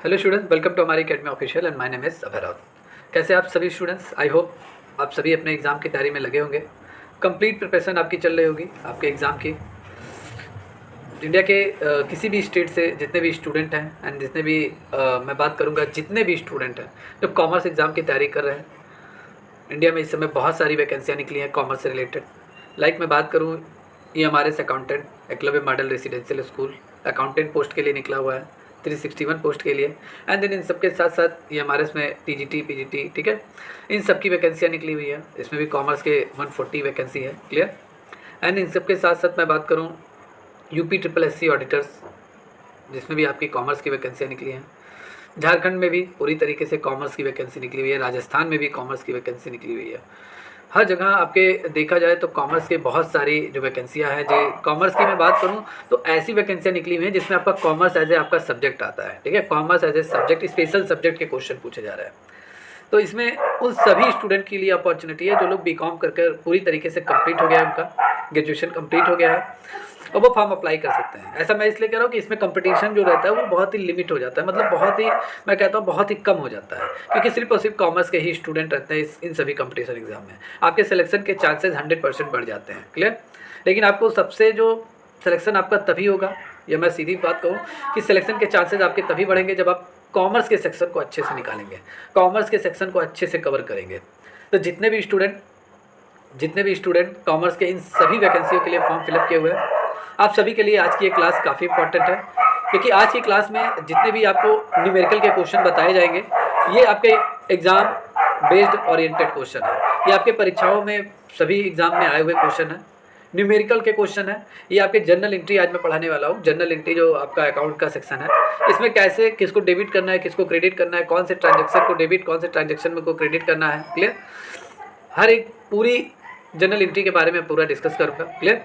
Hello students, welcome to हमारी academy official and my name is Abhay Raut. कैसे आप सभी स्टूडेंट्स? आई होप आप सभी अपने एग्ज़ाम की तैयारी में लगे होंगे। कंप्लीट प्रिपरेशन आपकी चल रही होगी आपके एग्ज़ाम की। इंडिया के किसी भी स्टेट से जितने भी स्टूडेंट हैं एंड जितने भी मैं बात करूँगा जितने भी स्टूडेंट हैं जो कॉमर्स एग्ज़ाम की तैयारी कर रहे हैं, इंडिया में इस समय बहुत सारी वैकेंसियाँ निकली हैं कॉमर्स से रिलेटेड। लाइक मैं बात करूँ EMRS accountant, Eklavya model residential school accountant post के लिए निकला हुआ है 361 पोस्ट के लिए। एंड देन इन सब के साथ साथ EMRS में TGT PGT, ठीक है, इन सब की वैकेंसियाँ निकली हुई है। इसमें भी कॉमर्स के 140 वैकेंसी है, क्लियर। एंड इन सब के साथ साथ मैं बात करूँ UP SSC ऑडिटर्स, जिसमें भी आपकी कॉमर्स की वैकेंसियाँ निकली हैं। झारखंड में भी पूरी तरीके से कॉमर्स की वैकेंसी निकली हुई है। राजस्थान में भी कॉमर्स की वैकेंसी निकली हुई है। हर जगह आपके देखा जाए तो कॉमर्स के बहुत सारी जो वैकेंसियाँ हैं, जो कॉमर्स की मैं बात करूँ तो ऐसी वैकेंसियाँ निकली हुई हैं जिसमें आपका कॉमर्स एज ए आपका सब्जेक्ट आता है, ठीक है। Commerce as a subject, special subject के क्वेश्चन पूछे जा रहे हैं। तो इसमें उन सभी स्टूडेंट के लिए अपॉर्चुनिटी है जो लोग BCom कर पूरी तरीके से कंप्लीट हो गया है, उनका ग्रेजुएशन कंप्लीट हो गया है और वो फॉर्म अप्लाई कर सकते हैं। ऐसा मैं इसलिए कह रहा हूँ कि इसमें कंपटीशन जो रहता है वो बहुत ही लिमिट हो जाता है, मतलब बहुत ही, मैं कहता हूँ बहुत ही कम हो जाता है, क्योंकि सिर्फ और सिर्फ कॉमर्स के ही स्टूडेंट रहते हैं इन सभी कंपटीशन एग्जाम में। आपके सिलेक्शन के चांसेस 100% बढ़ जाते हैं, क्लियर। लेकिन आपको सबसे जो सिलेक्शन आपका तभी होगा, या मैं सीधी बात कहूँ कि सिलेक्शन के चांसेस आपके तभी बढ़ेंगे जब आप कॉमर्स के सेक्शन को अच्छे से निकालेंगे, कॉमर्स के सेक्शन को अच्छे से कवर करेंगे। तो जितने भी स्टूडेंट कॉमर्स के इन सभी वैकेंसियों के लिए फॉर्म फिलअप किए हुए हैं, आप सभी के लिए आज की ये क्लास काफ़ी इंपॉर्टेंट है, क्योंकि आज की क्लास में जितने भी आपको न्यूमेरिकल के क्वेश्चन बताए जाएंगे, ये आपके एग्ज़ाम बेस्ड ओरिएंटेड क्वेश्चन है। ये आपके परीक्षाओं में सभी एग्ज़ाम में आए हुए क्वेश्चन है, न्यूमेरिकल के क्वेश्चन है। ये आपके जर्नल एंट्री आज मैं पढ़ाने वाला हूँ। जर्नल एंट्री जो आपका अकाउंट का सेक्शन है, इसमें कैसे किसको डेबिट करना है, किसको क्रेडिट करना है, कौन से ट्रांजेक्शन को डेबिट, कौन से ट्रांजेक्शन को क्रेडिट करना है, क्लियर। हर एक पूरी जर्नल एंट्री के बारे में पूरा डिस्कस करूँगा, क्लियर।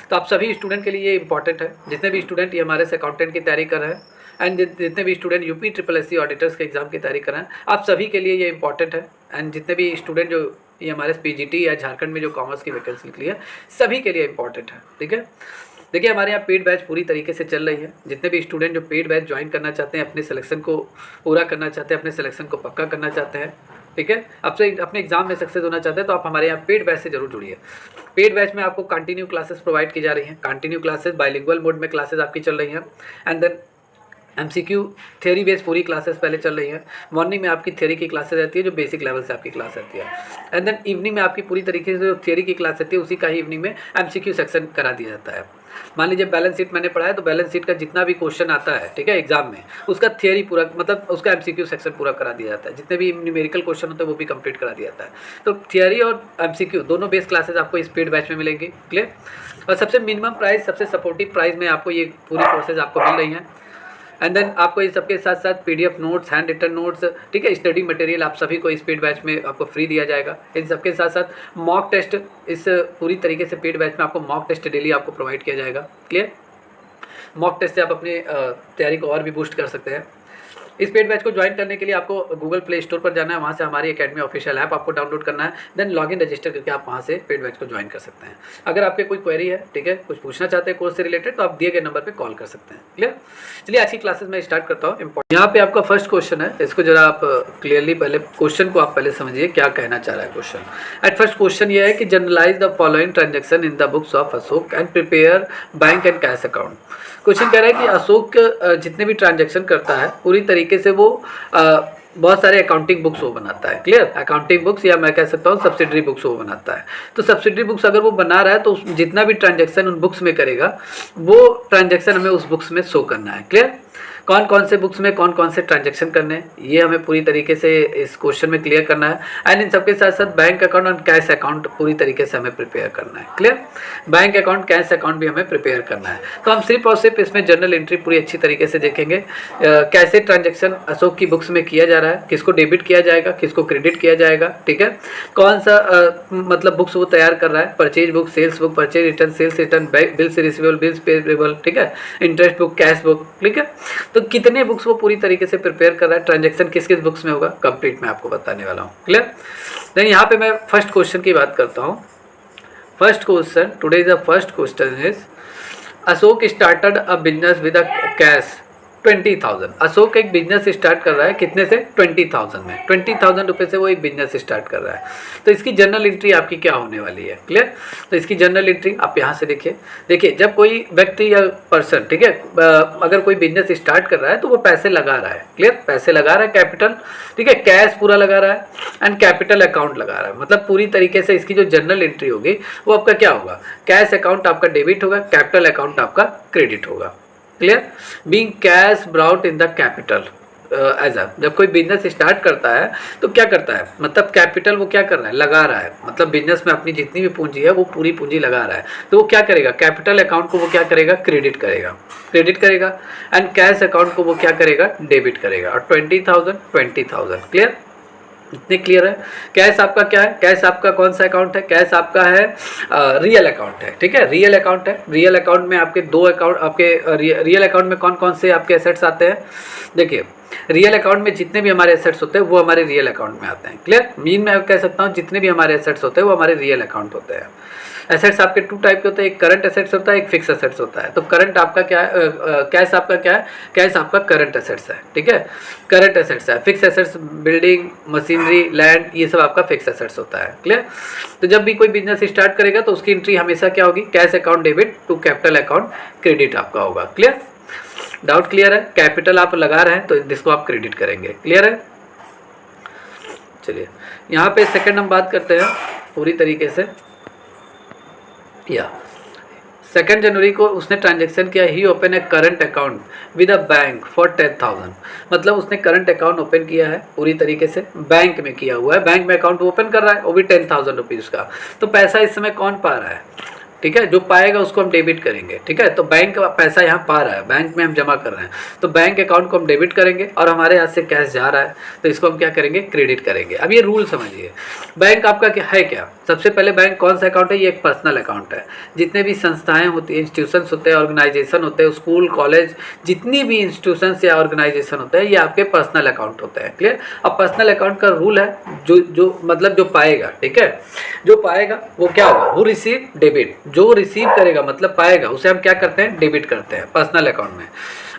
तो आप सभी स्टूडेंट के लिए ये इंपॉर्टेंट है, जितने भी स्टूडेंट EMRS अकाउंटेंट की तैयारी कर रहे हैं एंड जितने भी स्टूडेंट UP SSC ऑडिटर्स के एग्जाम की तैयारी कर रहे हैं, आप सभी के लिए ये इंपॉर्टेंट है। एंड जितने भी स्टूडेंट जो EMRS PGT या झारखंड में जो कॉमर्स की वैकेंसी निकली है, सभी के लिए इंपॉर्टेंट है, ठीक है। देखिए, हमारे यहाँ पेड बैच पूरी तरीके से चल रही है। जितने भी स्टूडेंट जो पेड बैच ज्वाइन करना चाहते हैं, अपने सिलेक्शन को पूरा करना चाहते हैं, अपने सिलेक्शन को पक्का करना चाहते हैं, ठीक है, आपसे अपने एग्जाम में सक्सेस होना चाहते हैं, तो आप हमारे यहाँ पेड बैच से जरूर जुड़िए। पेड बैच में आपको कंटिन्यू क्लासेस प्रोवाइड की जा रही हैं, कंटिन्यू क्लासेस बाइलिंगुअल मोड में क्लासेस आपकी चल रही हैं। And then MCQ theory based पूरी क्लासेस पहले चल रही है। मॉर्निंग में आपकी थ्योरी की क्लासेस रहती है जो बेसिक लेवल से आपकी क्लास रहती है। एंड देन इवनिंग में आपकी पूरी तरीके से जो थ्योरी की क्लास रहती है, उसी का ही इवनिंग में MCQ सेक्शन करा दिया जाता है। मान लीजिए बैलेंस शीट मैंने पढ़ा है, तो बैलेंस शीट का जितना भी क्वेश्चन आता है, ठीक है, एग्जाम में, उसका थ्योरी पूरा, मतलब उसका MCQ सेक्शन पूरा करा दिया जाता है। जितने भी न्यूमेरिकल क्वेश्चन होते हैं वो भी कंप्लीट करा दिया जाता है। तो थ्योरी और MCQ दोनों बेस क्लासेस आपको इस पेड बैच में मिलेंगी, क्लियर। और सबसे मिनिमम प्राइस, सबसे सपोर्टिव प्राइस में आपको ये पूरी कोर्सेज आपको मिल रही हैं। एंड देन आपको इस सबके साथ साथ PDF notes, hand written notes, ठीक है, स्टडी मटेरियल आप सभी को इस पेड बैच में आपको फ्री दिया जाएगा। इन सबके साथ साथ मॉक टेस्ट, इस पूरी तरीके से पेड बैच में आपको मॉक टेस्ट डेली आपको प्रोवाइड किया जाएगा, क्लियर। मॉक टेस्ट से आप अपनी तैयारी को और भी बूस्ट कर सकते हैं। इस पेड बैच को ज्वाइन करने के लिए आपको गूगल प्ले स्टोर पर जाना है, वहाँ से हमारी अकेडमी ऑफिशियल ऐप आपको डाउनलोड करना है, देन लॉगिन रजिस्टर करके आप वहाँ से पेड बैच को ज्वाइन कर सकते हैं। अगर आपके कोई क्वेरी है, ठीक है, कुछ पूछना चाहते हैं कोर्स से रिलेटेड, तो आप दिए गए नंबर पर कॉल कर सकते हैं, क्लियर। चलिए आज की क्लासेस में स्टार्ट करता हूँ। यहाँ पे आपका फर्स्ट क्वेश्चन है, इसको जरा आप क्लियरली पहले क्वेश्चन को आप पहले समझिए क्या कहना चाह रहा है क्वेश्चन। एट फर्स्ट क्वेश्चन ये है कि journalise the following transaction in the books of Ashok and prepare bank and cash account. Question कह रहा है कि अशोक जितने भी ट्रांजैक्शन करता है, पूरी तरीके से वो बहुत सारे अकाउंटिंग बुक्स वो बनाता है, क्लियर। अकाउंटिंग बुक्स, या मैं कह सकता हूँ सब्सिडरी बुक्स वो बनाता है। तो सब्सिडरी बुक्स अगर वो बना रहा है तो जितना भी ट्रांजैक्शन उन बुक्स में करेगा, वो ट्रांजैक्शन हमें उस बुक्स में शो करना है, क्लियर। कौन कौन से बुक्स में कौन कौन से ट्रांजैक्शन करने हैं, ये हमें पूरी तरीके से इस क्वेश्चन में क्लियर करना है। एंड इन सबके साथ साथ बैंक अकाउंट और कैश अकाउंट पूरी तरीके से हमें प्रिपेयर करना है, clear. Bank account, cash account भी हमें प्रिपेयर करना है। तो हम सिर्फ और सिर्फ इसमें जर्नल एंट्री पूरी अच्छी तरीके से देखेंगे। कैसे ट्रांजेक्शन अशोक की बुक्स में किया जा रहा है, किसको डेबिट किया जाएगा, किसको क्रेडिट किया जाएगा, ठीक है। कौन सा मतलब बुक्स वो तैयार कर रहा है, purchase book, sales book, purchase return, sales return, bills receivable, bills payable, ठीक है, इंटरेस्ट बुक, कैश बुक, ठीक है। तो कितने बुक्स वो पूरी तरीके से प्रिपेयर कर रहा है, ट्रांजैक्शन किस किस बुक्स में होगा, कंप्लीट मैं आपको बताने वाला हूँ, क्लियर। देन यहाँ पे मैं फर्स्ट क्वेश्चन की बात करता हूँ। First question, today the first question is Ashok started a business with a cash 20,000। Ashok एक बिजनेस स्टार्ट कर रहा है कितने से? 20,000 में। 20,000 रुपये से वो एक बिजनेस स्टार्ट कर रहा है। तो इसकी जर्नल एंट्री आपकी क्या होने वाली है? क्लियर। तो इसकी जर्नल एंट्री आप यहाँ से देखिए जब कोई व्यक्ति या पर्सन, ठीक है, अगर कोई बिजनेस स्टार्ट कर रहा है तो वो पैसे लगा रहा है। क्लियर, पैसे लगा रहा है, कैपिटल, ठीक है, कैश पूरा लगा रहा है एंड कैपिटल अकाउंट लगा रहा है। मतलब पूरी तरीके से इसकी जो जर्नल एंट्री होगी वो आपका क्या होगा? कैश अकाउंट आपका डेबिट होगा, कैपिटल अकाउंट आपका क्रेडिट होगा। Clear. Being cash brought in the capital as a, जब कोई बिजनेस स्टार्ट करता है तो क्या करता है? मतलब कैपिटल वो क्या कर रहा है? लगा रहा है। मतलब बिजनेस में अपनी जितनी भी पूंजी है वो पूरी पूंजी लगा रहा है। तो वो क्या करेगा? कैपिटल अकाउंट को वो क्या करेगा? क्रेडिट करेगा एंड कैश अकाउंट को वो क्या करेगा? डेबिट करेगा। और 20,000। क्लियर, इतने क्लियर है। कैश आपका क्या है? कैश आपका कौन सा अकाउंट है? कैश आपका है रियल अकाउंट है। ठीक है, रियल अकाउंट है। रियल अकाउंट में आपके दो अकाउंट, आपके रियल अकाउंट में कौन कौन से आपके एसेट्स आते हैं? देखिए, रियल अकाउंट में जितने भी हमारे एसेट्स होते हैं वो हमारे रियल अकाउंट में आते हैं। क्लियर, मीन में कह सकता हूँ जितने भी हमारे एसेट्स होते हैं वो हमारे रियल अकाउंट होते हैं। एसेट्स आपके टू टाइप के होते हैं, एक करंट एसेट्स होता है, एक फिक्स एसेट्स होता है। तो करंट आपका क्या है? कैश आपका क्या है? कैश आपका करंट एसेट्स है। ठीक है, करंट एसेट्स है। Fix assets building, machinery, land, ये सब आपका फिक्स एसेट्स होता है। क्लियर। तो जब भी कोई बिजनेस स्टार्ट करेगा तो उसकी एंट्री हमेशा क्या होगी? Cash account debit to capital account credit आपका होगा। क्लियर, डाउट क्लियर है? कैपिटल आप लगा रहे हैं तो जिसको आप क्रेडिट करेंगे। क्लियर है? चलिए यहाँ पे सेकंड हम बात करते हैं पूरी तरीके से। या 2 जनवरी को उसने ट्रांजैक्शन किया, he open a current account with a bank for 10,000। मतलब उसने करंट अकाउंट ओपन किया है पूरी तरीके से, बैंक में किया हुआ है, बैंक में अकाउंट ओपन कर रहा है, वो भी 10,000 रुपीज़ का। तो पैसा इस समय कौन पा रहा है? ठीक है, जो पाएगा उसको हम डेबिट करेंगे। ठीक है, तो बैंक का पैसा यहाँ पा रहा है, बैंक में हम जमा कर रहे हैं, तो बैंक अकाउंट को हम डेबिट करेंगे और हमारे हाथ से कैश जा रहा है तो इसको हम क्या करेंगे? क्रेडिट करेंगे। अब ये रूल समझिए, बैंक आपका क्या है? क्या सबसे पहले बैंक कौन सा अकाउंट है? ये एक पर्सनल अकाउंट है। जितने भी संस्थाएं होती हैं, इंस्टीट्यूशंस होते हैं, ऑर्गेनाइजेशन होते हैं, स्कूल कॉलेज, जितनी भी इंस्टीट्यूशंस या ऑर्गेनाइजेशन होते हैं, ये आपके पर्सनल अकाउंट होते हैं। क्लियर। अब पर्सनल अकाउंट का रूल है, जो मतलब जो पाएगा, ठीक है, जो पाएगा वो क्या होगा? वो रिसीव डेबिट, जो रिसीव करेगा मतलब पाएगा, उसे हम क्या करते हैं? डेबिट करते हैं पर्सनल अकाउंट में।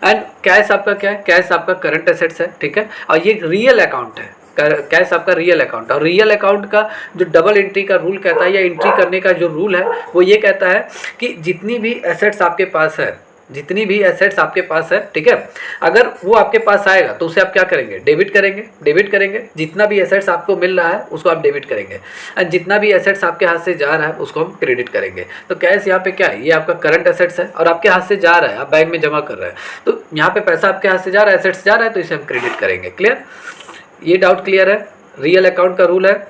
एंड कैश आपका क्या है? कैश आपका करंट एसेट्स है। ठीक है, और ये रियल अकाउंट है, कैश आपका रियल अकाउंट। और रियल अकाउंट का जो डबल एंट्री का रूल कहता है, या एंट्री करने का जो रूल है वो ये कहता है कि जितनी भी एसेट्स आपके पास है, जितनी भी एसेट्स आपके पास है, ठीक है, अगर वो आपके पास आएगा तो उसे आप क्या करेंगे? डेबिट करेंगे। जितना भी एसेट्स आपको मिल रहा है उसको आप डेबिट करेंगे, और जितना भी एसेट्स आपके हाथ से जा रहा है उसको हम क्रेडिट करेंगे। तो कैश यहाँ पे क्या है? ये आपका करंट एसेट्स है और आपके हाथ से जा रहा है, आप बैंक में जमा कर रहे हैं, तो यहाँ पे पैसा आपके हाथ से जा रहा है, एसेट्स जा रहा है, तो इसे हम क्रेडिट करेंगे। क्लियर, ये डाउट क्लियर है? रियल अकाउंट का रूल है,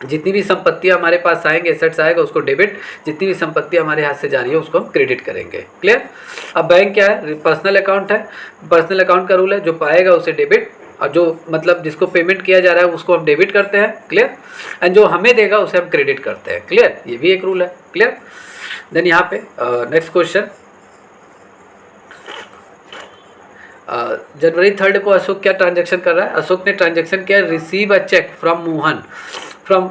जितनी भी संपत्तियां हमारे पास आएंगे, एसेट्स आएगा, उसको डेबिट, जितनी भी संपत्तियां हमारे हाथ से जा रही है उसको हम क्रेडिट करेंगे। क्लियर। अब बैंक क्या है? पर्सनल अकाउंट है। पर्सनल अकाउंट का रूल है, जो पाएगा उसे डेबिट, और जो मतलब जिसको पेमेंट किया जा रहा है उसको हम डेबिट करते हैं। क्लियर। एंड जो हमें देगा उसे हम क्रेडिट करते हैं। क्लियर, ये भी एक रूल है। क्लियर। देन यहाँ पे नेक्स्ट क्वेश्चन, जनवरी 3 को अशोक क्या ट्रांजैक्शन कर रहा है? अशोक ने ट्रांजैक्शन किया, receive a cheque from Mohan from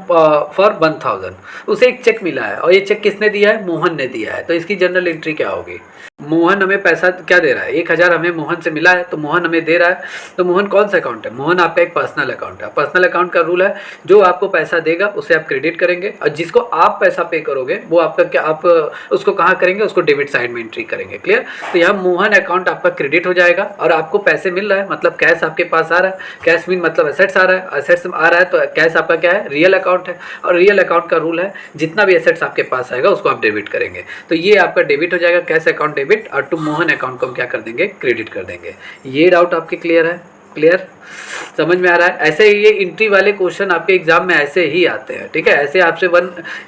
for 1,000। उसे एक चेक मिला है और ये चेक किसने दिया है? मोहन ने दिया है। तो इसकी जनरल एंट्री क्या होगी? मोहन हमें पैसा क्या दे रहा है? 1,000 हमें मोहन से मिला है, तो मोहन हमें दे रहा है। तो मोहन कौन सा अकाउंट है? मोहन आपका एक पर्सनल अकाउंट है। पर्सनल अकाउंट का रूल है, जो आपको पैसा देगा उसे आप क्रेडिट करेंगे, और जिसको आप पैसा पे करोगे वो आपका क्या, आप उसको कहाँ करेंगे? उसको डेबिट साइड में एंट्री करेंगे। क्लियर। तो यहाँ मोहन अकाउंट आपका क्रेडिट हो जाएगा और आपको पैसे मिल रहा है, मतलब कैश आपके पास आ रहा है। कैश मीन मतलब एसेट्स आ रहा है, एसेट्स आ रहा है, तो कैश आपका क्या है? रियल अकाउंट है। और रियल अकाउंट का रूल है, जितना भी एसेट्स आपके पास आएगा उसको आप डेबिट करेंगे। तो ये आपका डेबिट हो जाएगा, कैश अकाउंट डेबिट, और टू मोहन अकाउंट को हम क्या कर देंगे? क्रेडिट कर देंगे। ये डाउट आपके क्लियर है? क्लियर, समझ में आ रहा है? ऐसे ये एंट्री वाले क्वेश्चन आपके एग्जाम में ऐसे ही आते हैं। ठीक है, ऐसे आपसे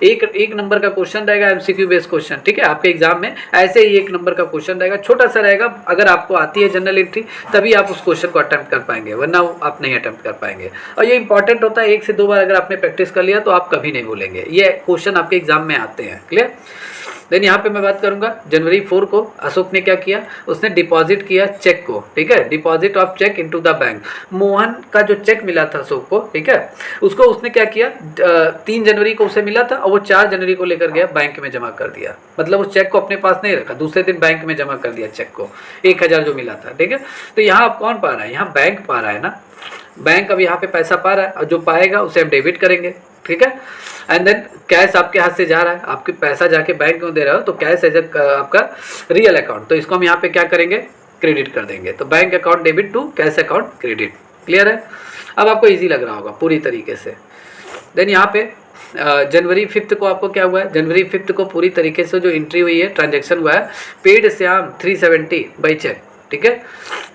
एक नंबर का क्वेश्चन रहेगा, एमसीक्यू बेस्ड क्वेश्चन। ठीक है, आपके एग्जाम में ऐसे ही 1 नंबर का क्वेश्चन रहेगा, छोटा सा रहेगा। अगर आपको आती है जनरल एंट्री तभी आप उस क्वेश्चन को अटेम्प्ट कर पाएंगे, वरना आप नहीं अटेम्प्ट कर पाएंगे। और ये इंपॉर्टेंट होता है, 1 से 2 बार अगर आपने प्रैक्टिस कर लिया तो आप कभी नहीं भूलेंगे। ये क्वेश्चन आपके एग्जाम में आते हैं। क्लियर। देन यहाँ पे मैं बात करूंगा जनवरी 4 को अशोक ने क्या किया, उसने डिपॉजिट किया चेक को, ठीक है, deposit of cheque into the bank. Mohan का जो चेक मिला था अशोक को, ठीक है, उसको उसने क्या किया, 3 जनवरी को उसे मिला था और वो 4 जनवरी को लेकर गया बैंक में जमा कर दिया। मतलब उस चेक को अपने पास नहीं रखा, दूसरे दिन बैंक में जमा कर दिया चेक को, 1000 जो मिला था, ठीक है। तो यहाँ अब कौन पा रहा है, यहाँ बैंक पा रहा है ना, बैंक अब यहाँ पे पैसा पा रहा है और जो पाएगा उसे हम डेबिट करेंगे, ठीक है। एंड देन कैश आपके हाथ से जा रहा है, आपके पैसा जाके बैंक में दे रहा हो तो कैश एज आपका रियल अकाउंट, तो इसको हम यहाँ पे क्या करेंगे, क्रेडिट कर देंगे। तो bank account debit to cash account credit. Clear है, अब आपको इजी लग रहा होगा पूरी तरीके से। देन यहाँ पे जनवरी 5 को आपको क्या हुआ है, जनवरी 5 को पूरी तरीके से जो एंट्री हुई है, ट्रांजैक्शन हुआ है, पेड श्याम 370 बाई चेक, ठीक है।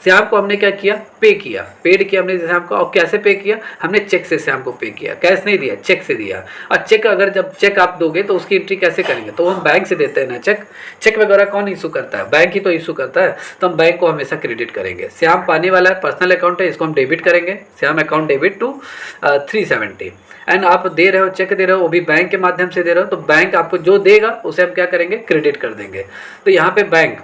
श्याम को हमने क्या किया, पे किया, पेड किया हमने श्याम को। और कैसे पे किया, हमने चेक से श्याम को पे किया, कैश नहीं दिया, चेक से दिया। और चेक अगर जब चेक आप दोगे तो उसकी एंट्री कैसे करेंगे, तो हम बैंक से देते हैं ना चेक, चेक वगैरह कौन इशू करता है, बैंक ही तो इशू करता है, तो हम बैंक को हमेशा क्रेडिट करेंगे। श्याम पाने वाला है, पर्सनल अकाउंट है, इसको हम डेबिट करेंगे, Shyam account debit to 370। And आप दे रहे हो, चेक दे रहे हो, वो भी बैंक के माध्यम से दे रहे हो, तो बैंक आपको जो देगा उसे हम क्या करेंगे, क्रेडिट कर देंगे। तो यहाँ पे बैंक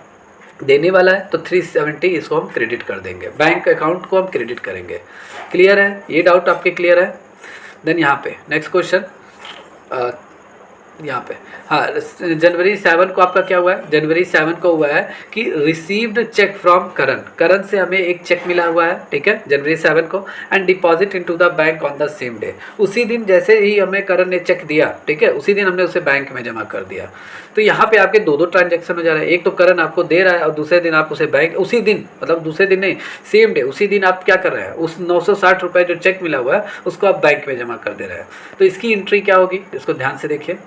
देने वाला है तो 370 इसको हम क्रेडिट कर देंगे, बैंक अकाउंट को हम क्रेडिट करेंगे। क्लियर है, ये डाउट आपके क्लियर है। देन यहाँ पे नेक्स्ट क्वेश्चन, यहाँ पे हाँ, जनवरी 7 को आपका क्या हुआ है, जनवरी 7 को हुआ है कि रिसीव्ड चेक फ्रॉम करण, करण से हमें एक चेक मिला हुआ है, ठीक है, जनवरी 7 को, and deposit into the bank on the same day. उसी दिन जैसे ही हमें करण ने चेक दिया, ठीक है, उसी दिन हमने उसे बैंक में जमा कर दिया। तो यहाँ पे आपके दो ट्रांजेक्शन हो जा रहे हैं, एक तो करण आपको दे रहा है और दूसरे दिन आप उसे बैंक, उसी दिन मतलब दूसरे दिन नहीं, सेम डे, उसी दिन आप क्या कर रहे हैं, उस 960 रुपये जो चेक मिला हुआ है उसको आप बैंक में जमा कर दे रहे हैं। तो इसकी एंट्री क्या होगी, इसको ध्यान से देखिए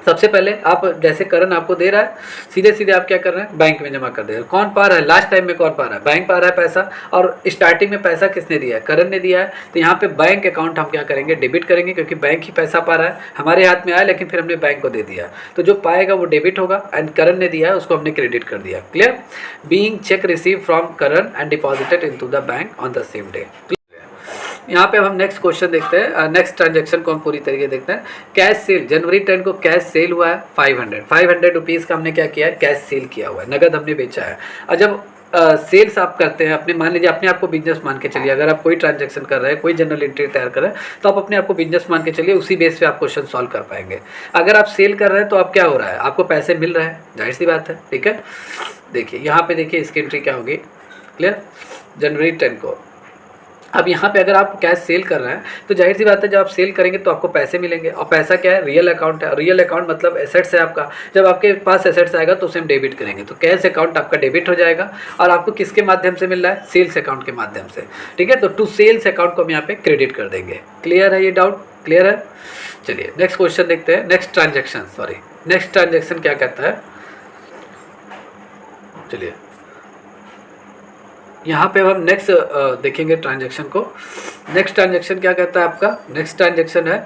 सबसे पहले आप जैसे करण आपको दे रहा है, सीधे सीधे आप क्या कर रहे हैं, बैंक में जमा कर दे रहे हैं। कौन पा रहा है, लास्ट टाइम में कौन पा रहा है, बैंक पा रहा है पैसा, और स्टार्टिंग में पैसा किसने दिया है, करण ने दिया है। तो यहाँ पे बैंक अकाउंट हम क्या करेंगे, डेबिट करेंगे, क्योंकि बैंक ही पैसा पा रहा है, हमारे हाथ में आया लेकिन फिर हमने बैंक को दे दिया, तो जो पाएगा वो डेबिट होगा, एंड करण ने दिया है उसको हमने क्रेडिट कर दिया। Clear, being check receive from Karan and deposited into the bank on the same day. यहाँ पे हम नेक्स्ट क्वेश्चन देखते हैं, नेक्स्ट ट्रांजेक्शन को हम पूरी तरीके देखते हैं। कैश सेल, जनवरी 10 को कैश सेल हुआ है 500 रुपीज़ का हमने क्या किया है, कैश सेल किया हुआ है, नगद हमने बेचा है। और जब सेल्स आप करते हैं, अपने मान लीजिए अपने आप को बिजनेस मान के चलिए, अगर आप कोई ट्रांजैक्शन कर रहे हैं, कोई जनरल एंट्री तैयार कर रहे हैं, तो आप अपने आप को बिजनेस मान के चलिए, उसी बेस पे आप क्वेश्चन सॉल्व कर पाएंगे। अगर आप सेल कर रहे हैं तो आप क्या हो रहा है, आपको पैसे मिल रहे हैं, जाहिर सी बात है, ठीक है। देखिए यहाँ पे देखिए इसकी एंट्री क्या होगी, क्लियर, जनवरी 10 को। अब यहाँ पे अगर आप कैश सेल कर रहे हैं तो जाहिर सी बात है, जब आप सेल करेंगे तो आपको पैसे मिलेंगे, और पैसा क्या है, रियल अकाउंट है, रियल अकाउंट मतलब एसेट्स है आपका। जब आपके पास एसेट्स आएगा तो उसे हम डेबिट करेंगे, तो कैश अकाउंट आपका डेबिट हो जाएगा, और आपको किसके माध्यम से मिल रहा है, सेल्स अकाउंट के माध्यम से, ठीक है। तो टू सेल्स अकाउंट को हम यहाँ पे क्रेडिट कर देंगे। क्लियर है, ये डाउट क्लियर है। चलिए नेक्स्ट क्वेश्चन देखते हैं, नेक्स्ट ट्रांजेक्शन क्या कहता है। चलिए यहाँ पे हम नेक्स्ट देखेंगे ट्रांजैक्शन को। नेक्स्ट ट्रांजैक्शन क्या कहता है आपका, नेक्स्ट ट्रांजैक्शन है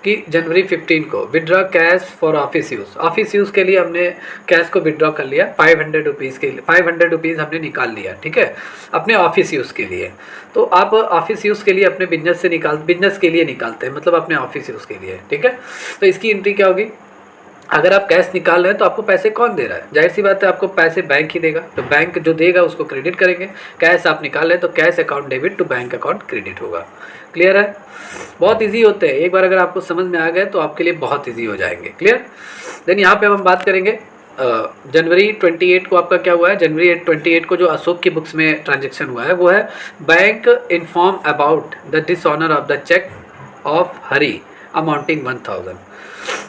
कि जनवरी 15 को withdraw cash for office use, office use के लिए हमने कैश को विड्रॉ कर लिया 500 रुपीज़ के लिए, 500 रुपीज़ हमने निकाल लिया, ठीक है, अपने ऑफिस यूज़ के लिए। तो आप ऑफिस यूज़ के लिए अपने बिजनेस के लिए निकालते हैं, मतलब अपने ऑफिस यूज़ के लिए, ठीक है। तो इसकी एंट्री क्या होगी, अगर आप कैश निकाल रहे हैं तो आपको पैसे कौन दे रहा है, जाहिर सी बात है आपको पैसे बैंक ही देगा, तो बैंक जो देगा उसको क्रेडिट करेंगे। कैश आप निकाल रहे हैं तो cash account debit to bank account credit होगा। क्लियर है, बहुत इजी होते हैं, एक बार अगर आपको समझ में आ गए तो आपके लिए बहुत इजी हो जाएंगे। क्लियर। देन यहाँ पे हम बात करेंगे जनवरी 28 को आपका क्या हुआ है, जनवरी 28 को जो अशोक की बुक्स में ट्रांजेक्शन हुआ है वो है bank inform about the dishonour of the cheque of Hari amounting 1000।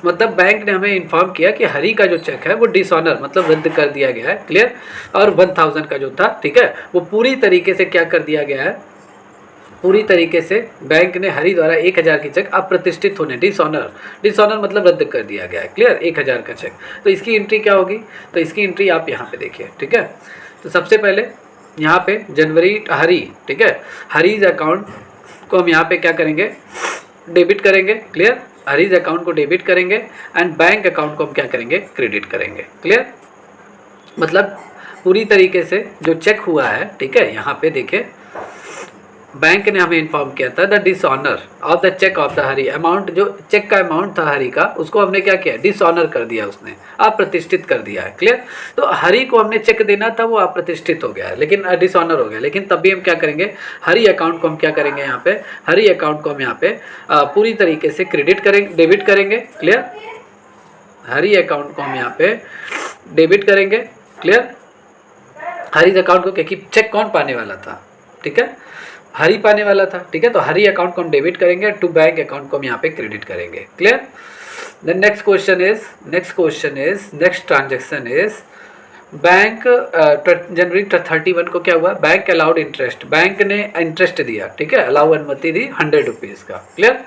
मतलब बैंक ने हमें इन्फॉर्म किया कि हरी का जो चेक है वो डिसऑनर मतलब रद्द कर दिया गया है। क्लियर। और 1000 का जो था, ठीक है, वो पूरी तरीके से क्या कर दिया गया है, पूरी तरीके से बैंक ने हरी द्वारा 1000 की चेक अप्रतिष्ठित होने, डिसऑनर मतलब रद्द कर दिया गया है। क्लियर, 1000 का चेक। तो इसकी एंट्री क्या होगी, तो इसकी एंट्री आप यहाँ पे देखिए, ठीक है। तो सबसे पहले यहाँ पे जनवरी हरी, ठीक है, हरीज अकाउंट को हम यहाँ पे क्या करेंगे, डेबिट करेंगे। क्लियर, हरीज अकाउंट को डेबिट करेंगे एंड बैंक अकाउंट को हम क्या करेंगे, क्रेडिट करेंगे। क्लियर, मतलब पूरी तरीके से जो चेक हुआ है, ठीक है, यहाँ पे देखिए बैंक ने हमें इन्फॉर्म किया था the dishonour of the cheque of the Hari, amount जो चेक का अमाउंट था हरी का, उसको हमने क्या किया, डिसऑनर कर दिया, उसने अप्रतिष्ठित कर दिया है। क्लियर। तो हरी को हमने चेक देना था, वो अप्रतिष्ठित हो गया है, लेकिन डिसऑनर हो गया, लेकिन तब भी हम क्या करेंगे, हरी अकाउंट को हम क्या करेंगे, यहाँ पे हरी अकाउंट को हम यहाँ पे पूरी तरीके से क्रेडिट करेंगे, डेबिट करेंगे। क्लियर। हरी अकाउंट को हम यहाँ पे डेबिट करेंगे। क्लियर। हरी अकाउंट को, क्योंकि चेक कौन पाने वाला था, ठीक है, हरी पाने वाला था, ठीक है। तो हरी अकाउंट को हम डेबिट करेंगे, टू बैंक अकाउंट को हम यहाँ पे क्रेडिट करेंगे। Clear. Then next question is next transaction is bank जनवरी 31 को क्या हुआ, बैंक अलाउड इंटरेस्ट, बैंक ने इंटरेस्ट दिया, ठीक है, अलाउ अनुमति दी 100 रुपीज़ का। क्लियर।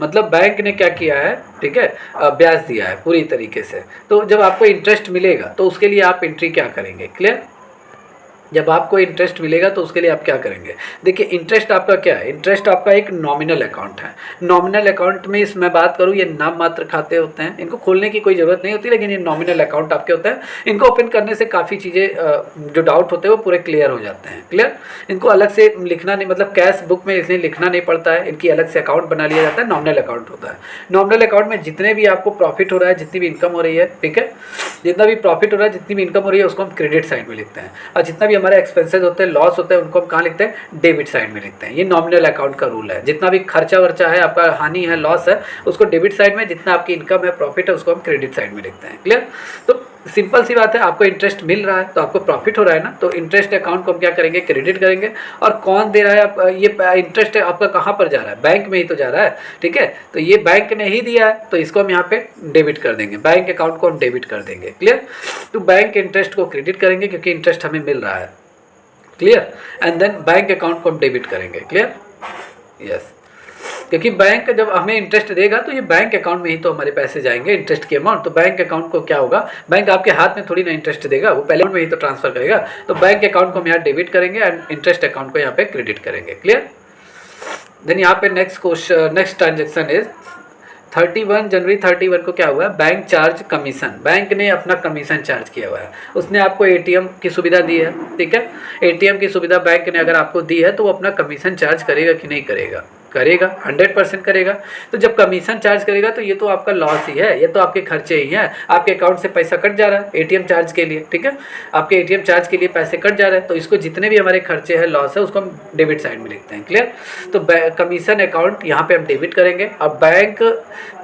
मतलब बैंक ने क्या किया है, ठीक है, ब्याज दिया है पूरी तरीके से। तो जब आपको इंटरेस्ट मिलेगा तो उसके लिए आप एंट्री क्या करेंगे। क्लियर। जब आपको इंटरेस्ट मिलेगा तो उसके लिए आप क्या करेंगे। देखिए इंटरेस्ट आपका क्या है, इंटरेस्ट आपका एक नॉमिनल अकाउंट है। नॉमिनल अकाउंट में मैं बात करूँ, ये नाम मात्र खाते होते हैं, इनको खोलने की कोई ज़रूरत नहीं होती, लेकिन ये नॉमिनल अकाउंट आपके होते हैं। इनको ओपन करने से काफ़ी चीज़ें जो डाउट होते हैं वो पूरे क्लियर हो जाते हैं। क्लियर। इनको अलग से लिखना नहीं, मतलब कैश बुक में इसलिए लिखना नहीं पड़ता है, इनकी अलग से अकाउंट बना लिया जाता है, नॉमिनल अकाउंट होता है। नॉमिनल अकाउंट में जितने भी आपको प्रॉफिट हो रहा है, जितनी भी इनकम हो रही है, ठीक है, जितना भी प्रॉफिट हो रहा है, जितनी भी इनकम हो रही है, उसको हम क्रेडिट साइड में लिखते हैं, और जितना भी हमारे एक्सपेंसेस होते हैं, लॉस होता है, उनको हम कहाँ लिखते हैं, डेबिट साइड में लिखते हैं। ये नॉमिनल अकाउंट का रूल है। जितना भी खर्चा वर्चा है, आपका हानि है, लॉस है, उसको डेबिट साइड में, जितना आपकी इनकम है, प्रॉफिट है, उसको हम क्रेडिट साइड में लिखते हैं। क्लियर। तो सिंपल सी बात है, आपको इंटरेस्ट मिल रहा है तो आपको प्रॉफिट हो रहा है ना, तो इंटरेस्ट अकाउंट को हम क्या करेंगे, क्रेडिट करेंगे। और कौन दे रहा है आप, ये इंटरेस्ट आपका कहाँ पर जा रहा है, बैंक में ही तो जा रहा है, ठीक है। तो ये बैंक ने ही दिया है, तो इसको हम यहाँ पे डेबिट कर देंगे, बैंक अकाउंट को हम डेबिट कर देंगे। क्लियर। तो बैंक इंटरेस्ट को क्रेडिट करेंगे क्योंकि इंटरेस्ट हमें मिल रहा है। Clear. And then bank account को हम डेबिट करेंगे। क्लियर। यस। क्योंकि बैंक जब हमें इंटरेस्ट देगा तो ये बैंक अकाउंट में ही तो हमारे पैसे जाएंगे, इंटरेस्ट की अमाउंट। तो बैंक अकाउंट को क्या होगा, बैंक आपके हाथ में थोड़ी ना इंटरेस्ट देगा, वो पहले में ही तो ट्रांसफर करेगा। तो बैंक अकाउंट को हम यहाँ डेबिट करेंगे एंड इंटरेस्ट अकाउंट को यहाँ पे क्रेडिट करेंगे। क्लियर। देन यहाँ पे नेक्स्ट ट्रांजेक्शन इज 31 जनवरी 31 को क्या हुआ है, बैंक चार्ज कमीशन, बैंक ने अपना कमीशन चार्ज किया हुआ है। उसने आपको एटीएम की सुविधा दी है, ठीक है। एटीएम की सुविधा बैंक ने अगर आपको दी है तो वो अपना कमीशन चार्ज करेगा कि नहीं करेगा, करेगा, 100% करेगा। तो जब कमीशन चार्ज करेगा तो ये तो आपका लॉस ही है, ये तो आपके खर्चे ही हैं, आपके अकाउंट से पैसा कट जा रहा है एटीएम चार्ज के लिए, ठीक है, आपके एटीएम चार्ज के लिए पैसे कट जा रहे हैं। तो इसको जितने भी हमारे खर्चे हैं, लॉस है, उसको हम डेबिट साइड में लिखते हैं। क्लियर। तो कमीशन अकाउंट यहाँ पे हम डेबिट करेंगे। अब बैंक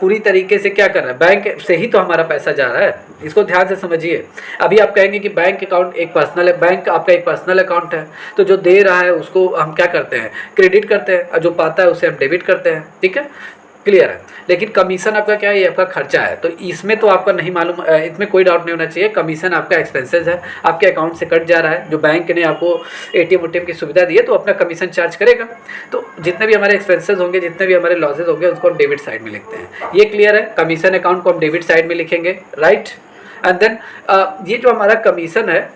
पूरी तरीके से क्या कर रहा है, बैंक से ही तो हमारा पैसा जा रहा है, इसको ध्यान से समझिए। अभी आप कहेंगे कि बैंक अकाउंट एक पर्सनल है, बैंक आपका एक पर्सनल अकाउंट है, तो जो दे रहा है उसको हम क्या करते हैं, क्रेडिट करते हैं, और जो पाता है उसे हम डेबिट करते हैं, ठीक है, क्लियर है। लेकिन कमीशन आपका क्या है, ये आपका खर्चा है, तो इसमें तो आपका नहीं मालूम, इसमें कोई डाउट नहीं होना चाहिए, कमीशन आपका एक्सपेंसेस है, आपके अकाउंट से कट जा रहा है। जो बैंक ने आपको एटीएम उटीएम की सुविधा दी है तो अपना कमीशन चार्ज करेगा। तो जितने भी हमारे एक्सपेंसेस होंगे, जितने भी हमारे लॉसेज होंगे, उसको हम डेबिट साइड में लिखते हैं। ये क्लियर है। कमीशन अकाउंट को हम डेबिट साइड में लिखेंगे, राइट। एंड देन ये जो हमारा कमीशन है,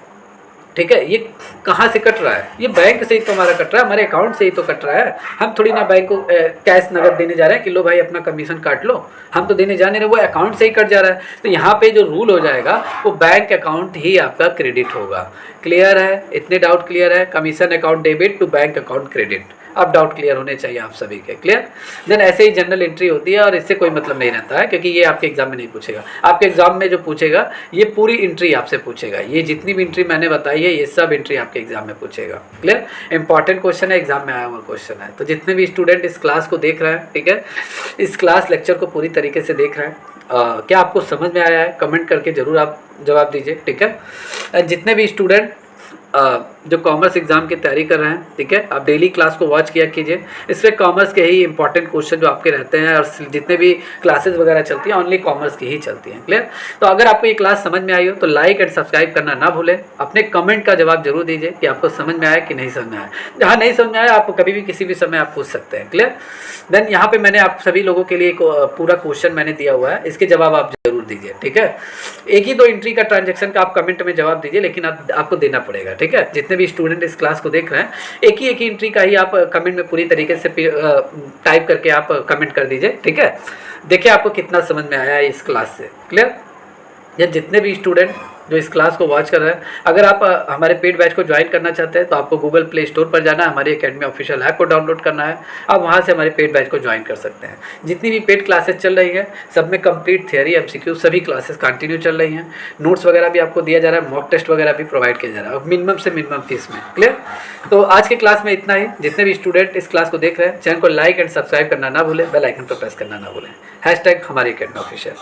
ठीक है, ये कहाँ से कट रहा है, ये बैंक से ही तो हमारा कट रहा है, हमारे अकाउंट से ही तो कट रहा है। हम थोड़ी ना बैंक को कैश नगद देने जा रहे हैं कि लो भाई अपना कमीशन काट लो, हम तो देने जाने रहे, वो अकाउंट से ही कट जा रहा है। तो यहाँ पे जो रूल हो जाएगा वो बैंक अकाउंट ही आपका क्रेडिट होगा। क्लियर है, इतने डाउट क्लियर है। Commission account debit to bank account credit, अब डाउट क्लियर होने चाहिए आप सभी के। क्लियर। देन ऐसे ही जनरल एंट्री होती है और इससे कोई मतलब नहीं रहता है, क्योंकि ये आपके एग्जाम में नहीं पूछेगा। आपके एग्जाम में जो पूछेगा ये पूरी एंट्री आपसे पूछेगा, ये जितनी भी एंट्री मैंने बताई है ये सब एंट्री आपके एग्जाम में पूछेगा। क्लियर। इंपॉर्टेंट क्वेश्चन है, एग्जाम में आया हुआ क्वेश्चन है। तो जितने भी स्टूडेंट इस क्लास को देख रहे हैं, ठीक है, इस क्लास लेक्चर को पूरी तरीके से देख रहे हैं, क्या आपको समझ में आया है, कमेंट करके जरूर आप जवाब दीजिए, ठीक है। जितने भी स्टूडेंट जो कॉमर्स एग्जाम की तैयारी कर रहे हैं, ठीक है, आप डेली क्लास को वॉच किया कीजिए। इसमें कॉमर्स के ही इंपॉर्टेंट क्वेश्चन जो आपके रहते हैं, और जितने भी क्लासेस वगैरह चलती हैं ओनली कॉमर्स की ही चलती हैं। क्लियर। तो अगर आपको ये क्लास समझ में आई हो तो लाइक एंड सब्सक्राइब करना ना भूलें। अपने कमेंट का जवाब जरूर दीजिए कि आपको समझ में आया कि नहीं समझ में आया। जहाँ नहीं समझ में आया आपको कभी भी किसी भी समय आप पूछ सकते हैं। क्लियर। देन यहाँ पे मैंने आप सभी लोगों के लिए एक पूरा क्वेश्चन मैंने दिया हुआ है, इसके जवाब आप जरूर दीजिए, ठीक है। एक ही दो एंट्री का ट्रांजेक्शन का आप कमेंट में जवाब दीजिए, लेकिन आपको देना पड़ेगा, ठीक है। जितने भी स्टूडेंट इस क्लास को देख रहे हैं, एक ही एंट्री का ही आप कमेंट में पूरी तरीके से टाइप करके आप कमेंट कर दीजिए, ठीक है। देखिए आपको कितना समझ में आया है इस क्लास से। क्लियर। या जितने भी स्टूडेंट जो इस क्लास को वॉच कर रहे हैं, अगर आप हमारे पेड बैच को ज्वाइन करना चाहते हैं तो आपको गूगल प्ले स्टोर पर जाना है, हमारी एकेडमी ऑफिशियल ऐप को डाउनलोड करना है, आप वहाँ से हमारे पेड बैच को ज्वाइन कर सकते हैं। जितनी भी पेड क्लासेस चल रही हैं सब में कंप्लीट थियरी MCQ सभी क्लासेस कंटिन्यू चल रही हैं, नोट्स वगैरह भी आपको दिया जा रहा है, मॉक टेस्ट वगैरह भी प्रोवाइड किया जा रहा है मिनिमम से मिनिमम फीस में। क्लियर? तो आज के क्लास में इतना ही। जितने भी स्टूडेंट इस क्लास को देख रहे हैं चैनल को लाइक एंड सब्सक्राइब करना ना भूलें, बेल आइकन पर प्रेस करना ना भूलें। #हमारी एकेडमी ऑफिशियल।